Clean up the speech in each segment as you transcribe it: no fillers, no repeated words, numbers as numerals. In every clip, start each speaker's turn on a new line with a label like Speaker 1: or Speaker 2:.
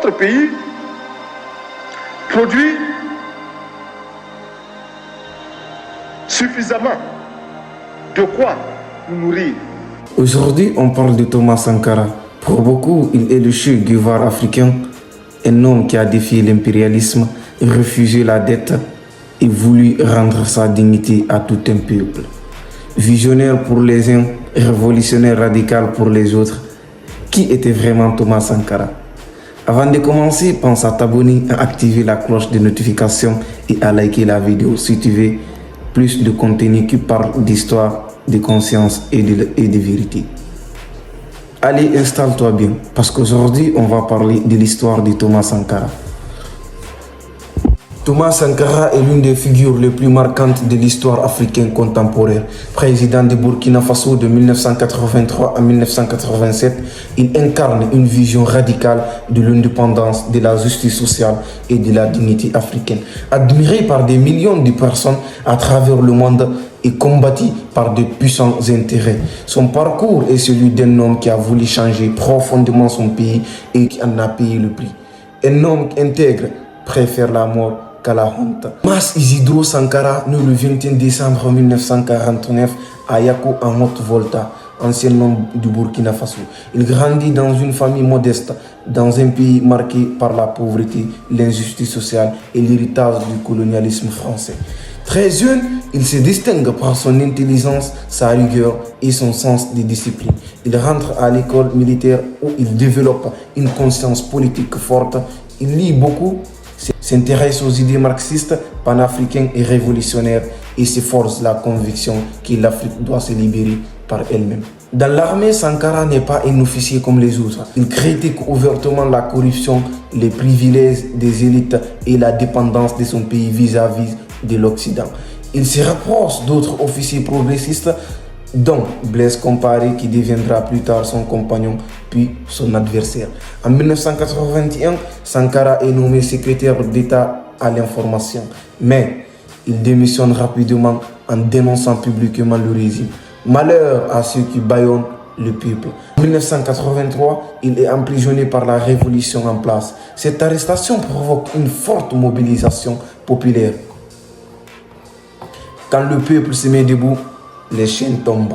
Speaker 1: notre pays produit suffisamment de quoi nous nourrir.
Speaker 2: Aujourd'hui, on parle de Thomas Sankara. Pour beaucoup, il est le Che Guevara africain, un homme qui a défié l'impérialisme, refusé la dette et voulu rendre sa dignité à tout un peuple. Visionnaire pour les uns, révolutionnaire radical pour les autres. Qui était vraiment Thomas Sankara? Avant de commencer, pense à t'abonner, à activer la cloche de notification et à liker la vidéo si tu veux plus de contenu qui parle d'histoire, de conscience et de vérité. Allez, installe-toi bien, parce qu'aujourd'hui, on va parler de l'histoire de Thomas Sankara. Thomas Sankara est l'une des figures les plus marquantes de l'histoire africaine contemporaine. Président de Burkina Faso de 1983 à 1987, il incarne une vision radicale de l'indépendance, de la justice sociale et de la dignité africaine. Admiré par des millions de personnes à travers le monde et combattu par de puissants intérêts. Son parcours est celui d'un homme qui a voulu changer profondément son pays et qui en a payé le prix. Un homme intègre préfère la mort qu'à la honte. Thomas Isidro Sankara, né le 21 décembre 1949 à Yako en Haute-Volta, ancien nom du Burkina Faso. Il grandit dans une famille modeste, dans un pays marqué par la pauvreté, l'injustice sociale et l'héritage du colonialisme français. Très jeune, il se distingue par son intelligence, sa rigueur et son sens de discipline. Il rentre à l'école militaire où il développe une conscience politique forte. Il lit beaucoup, s'intéresse aux idées marxistes, panafricaines et révolutionnaires et s'efforce la conviction que l'Afrique doit se libérer par elle-même. Dans l'armée, Sankara n'est pas un officier comme les autres. Il critique ouvertement la corruption, les privilèges des élites et la dépendance de son pays vis-à-vis de l'Occident. Il se rapproche d'autres officiers progressistes, dont Blaise Compaoré, qui deviendra plus tard son compagnon puis son adversaire. En 1981, Sankara est nommé secrétaire d'État à l'information, mais il démissionne rapidement en dénonçant publiquement le régime. Malheur à ceux qui bâillonnent le peuple. En 1983, il est emprisonné par la révolution en place. Cette arrestation provoque une forte mobilisation populaire. Quand le peuple se met debout, les chaînes tombent.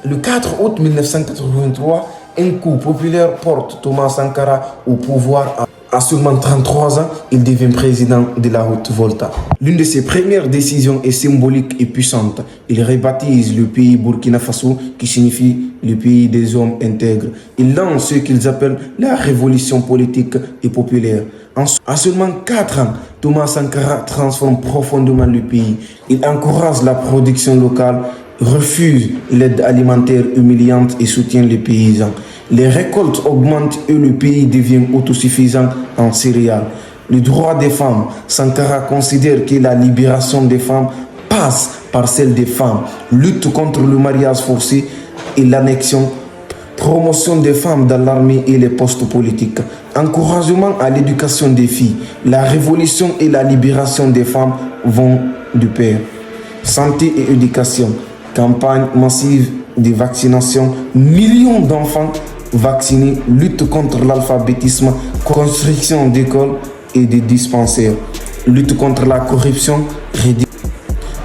Speaker 2: Le 4 août 1983, un coup populaire porte Thomas Sankara au pouvoir. À seulement 33 ans, il devient président de la Haute-Volta. L'une de ses premières décisions est symbolique et puissante. Il rebaptise le pays Burkina Faso, qui signifie le pays des hommes intègres. Il lance ce qu'ils appellent la révolution politique et populaire. À seulement 4 ans, Thomas Sankara transforme profondément le pays. Il encourage la production locale, refuse l'aide alimentaire humiliante et soutient les paysans. Les récoltes augmentent et le pays devient autosuffisant en céréales. Le droit des femmes, Sankara considère que la libération des femmes passe par celle des femmes. Lutte contre le mariage forcé et l'annexion. Promotion des femmes dans l'armée et les postes politiques. Encouragement à l'éducation des filles. La révolution et la libération des femmes vont de pair. Santé et éducation. Campagne massive de vaccination. Millions d'enfants vaccinés. Lutte contre l'alphabétisme. Construction d'écoles et de dispensaires. Lutte contre la corruption.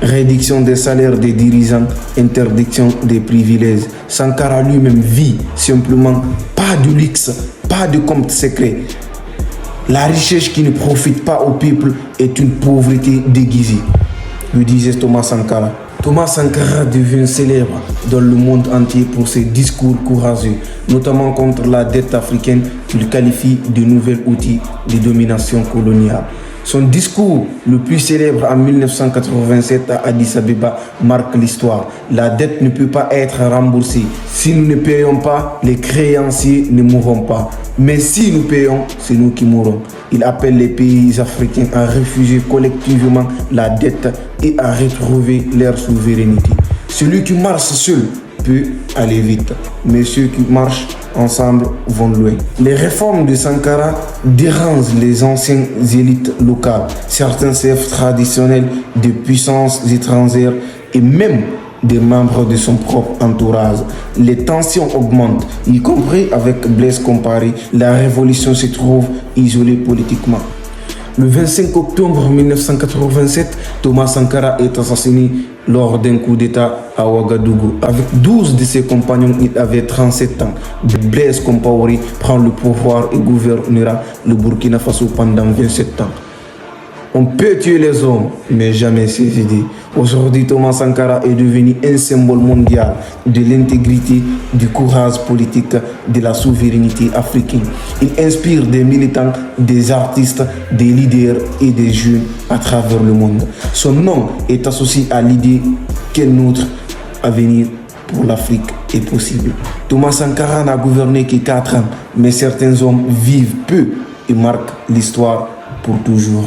Speaker 2: Réduction des salaires des dirigeants, interdiction des privilèges. Sankara lui-même vit simplement, pas de luxe, pas de compte secret. La richesse qui ne profite pas au peuple est une pauvreté déguisée, lui disait Thomas Sankara. Thomas Sankara devient célèbre dans le monde entier pour ses discours courageux, notamment contre la dette africaine qu'il qualifie de nouvel outil de domination coloniale. Son discours le plus célèbre en 1987 à Addis Abeba marque l'histoire. La dette ne peut pas être remboursée. Si nous ne payons pas, les créanciers ne mourront pas. Mais si nous payons, c'est nous qui mourrons. Il appelle les pays africains à refuser collectivement la dette et à retrouver leur souveraineté. Celui qui marche seul peut aller vite, mais ceux qui marchent ensemble vont loin. Les réformes de Sankara dérangent les anciennes élites locales, certains chefs traditionnels de puissances étrangères et même des membres de son propre entourage. Les tensions augmentent, y compris avec Blaise Compaoré. La révolution se trouve isolée politiquement. Le 25 octobre 1987, Thomas Sankara est assassiné lors d'un coup d'État à Ouagadougou. Avec 12 de ses compagnons, il avait 37 ans. Blaise Compaoré prend le pouvoir et gouvernera le Burkina Faso pendant 27 ans. On peut tuer les hommes, mais jamais ses idées. Aujourd'hui, Thomas Sankara est devenu un symbole mondial de l'intégrité, du courage politique, de la souveraineté africaine. Il inspire des militants, des artistes, des leaders et des jeunes à travers le monde. Son nom est associé à l'idée qu'un autre avenir pour l'Afrique est possible. Thomas Sankara n'a gouverné que 4 ans, mais certains hommes vivent peu et marquent l'histoire pour toujours.